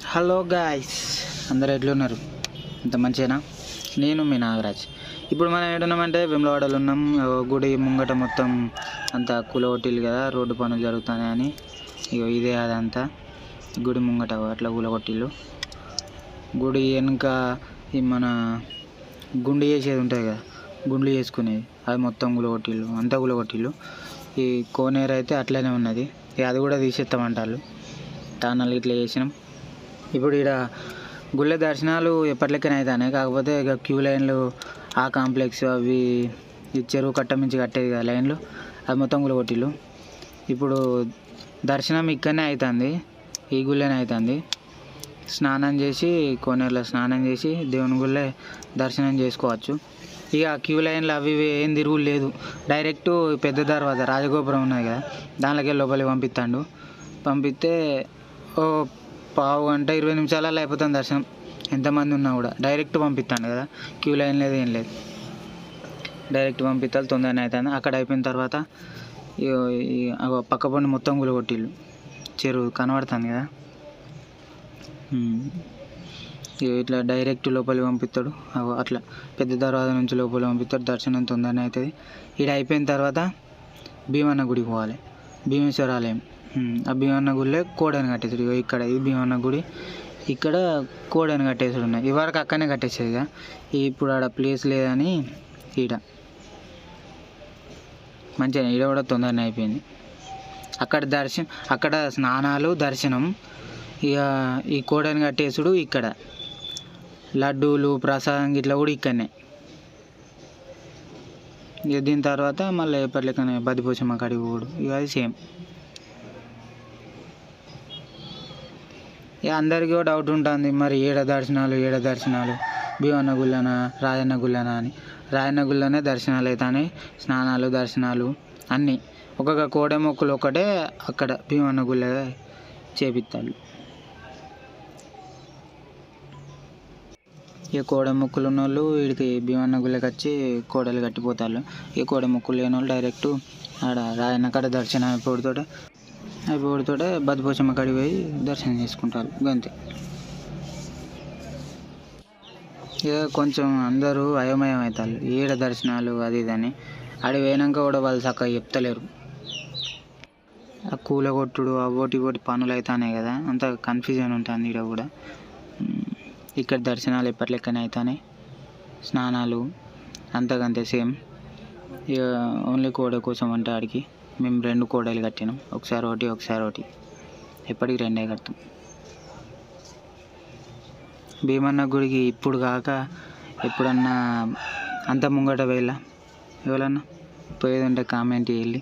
Hello guys, అందరు ఎట్లున్నారు? ఇంత మంచిగా. నేను మీ నాగరాజ్. ఇప్పుడు మనం ఏడున్నామంటే వేములవాడలో ఉన్నాం. గుడి ముంగట మొత్తం అంతా కూలగొట్టిల్లు కదా, రోడ్డు పనులు జరుగుతున్నాయని. ఇగో ఇదే అదంతా గుడి ముంగట అట్లా కూలగొట్టిల్లు. గుడి వెనుక ఈ మన గుండు చేసేది ఉంటుంది కదా, గుండ్లు చేసుకునేది, అది మొత్తం కూలగొట్టిల్లు, అంతా కూలగొట్టిల్లు. ఈ కోనేరు అయితే అట్లనే ఉన్నది, అది కూడా తీసేస్తామంటారు. తానాలు ఇట్లా చేసినాం. ఇప్పుడు ఇక్కడ గుళ్ళ దర్శనాలు ఎప్పటిలెక్కనే అవుతాయి, కాకపోతే ఇక క్యూ లైన్లు, ఆ కాంప్లెక్స్ అవి, ఈ చెరువు కట్ట మించి కట్టేది కదా లైన్లు, అది మొత్తం కూలగొట్టిల్లు. ఇప్పుడు దర్శనం ఇక్కడనే అవుతుంది, ఈ గుళ్ళనే అవుతుంది. స్నానం చేసి కోనేరులో స్నానం చేసి దేవుని గుళ్ళే దర్శనం చేసుకోవచ్చు. ఇక క్యూ లైన్లు అవి ఇవి ఏం తిరుగులు లేదు, డైరెక్ట్ పెద్ద దర్వాజా రాజగోపురం ఉన్నది కదా, దాంట్లోకి లోపలికి పంపిస్తే ఓ పావు గంట 20 నిమిషాలలో అయిపోతుంది దర్శనం. ఎంతమంది ఉన్నా కూడా డైరెక్ట్ పంపిస్తాను కదా, క్యూ లైన్ లేదు ఏం లేదు, డైరెక్ట్ పంపిస్తాను, తొందరనే అవుతుంది. అక్కడ అయిపోయిన తర్వాత పక్క పండు మొత్తం కూలగొట్టిల్లు, చెరువు కనబడుతుంది కదా, ఇట్లా డైరెక్ట్ లోపలికి పంపిస్తాడు. అట్లా పెద్ద దర్వాజా నుంచి లోపలికి పంపిస్తాడు, దర్శనం తొందరనే అవుతుంది. ఇక్కడ అయిపోయిన తర్వాత భీమన్న గుడికి పోవాలి, భీమేశ్వర ఆలయం. ఆ భీమన్న గుడిలో కోడని కట్టేసాడు. ఇక్కడ ఈ భీమన్న గుడి, ఇక్కడ కోడని కట్టేసాడు ఉన్నాయి. ఇవరకు అక్కడనే కట్టేసేది ఇక, ఇప్పుడు ఆడ ప్లేస్ లేదని ఈడ మంచిగా, ఈడ కూడా తొందరనే అయిపోయింది. అక్కడ స్నానాలు, దర్శనం. ఇక ఈ కోడని కట్టేసుడు, ఇక్కడ లడ్డూలు ప్రసాదం ఇట్లా కూడా ఇక్కడనే. ఇక దీని తర్వాత మళ్ళీ ఎప్పటిలెక్కనే బద్దిపోచమ్మ కాడికి పోడు, ఇక అది సేమ్. ఇక అందరికీ డౌట్ ఉంటుంది, మరి ఏడ దర్శనాలు భీమన్న గుళ్ళనా రాజన్న గుళ్ళనా అని. రాజన్న గుళ్ళనే దర్శనాలు అవుతాయి, స్నానాలు దర్శనాలు అన్నీ. ఒక్కొక్క కోడె మొక్కులు ఒక్కటే అక్కడ భీమన్న గుళ్ళ చేపిస్తారు. ఇక కోడె మొక్కులు ఉన్న వాళ్ళు వీడికి భీమన్న గుళ్ళకి వచ్చి కోడలు కట్టిపోతారు. ఇక కోడె మొక్కులు లేని వాళ్ళు డైరెక్ట్ ఆడ రాయన్న కాడ దర్శనం అయిపోతోటే బద్దిపోచమ్మ కాడికి పోయి దర్శనం చేసుకుంటారు, అంతే. ఇక కొంచెం అందరూ అయోమయం అవుతారు, ఏడ దర్శనాలు అది ఇదని. ఆడికి పోయినాక కూడా వాళ్ళు చక్కగా చెప్తలేరు. ఆ కూలగొట్టుడు అవోటి పనులు అవుతాయి కదా, అంత కన్ఫ్యూజన్ ఉంటుంది ఇక్కడ కూడా. ఇక్కడ దర్శనాలు ఎప్పటిలెక్కనే అవుతాయి, స్నానాలు అంతకంతే సేమ్. ఇక ఓన్లీ కోడ కోసం అంటే ఆడికి మేము 2 కోడలు కట్టినాం, ఒకసారి ఒకటి, ఎప్పటికి 2 కడతాం. భీమన్న గుడికి ఇప్పుడు కాక ఎప్పుడన్నా అంత ముంగట వెళ్ళా, ఎవరన్నా పోయేదంటే కామెంట్ చేయాలి.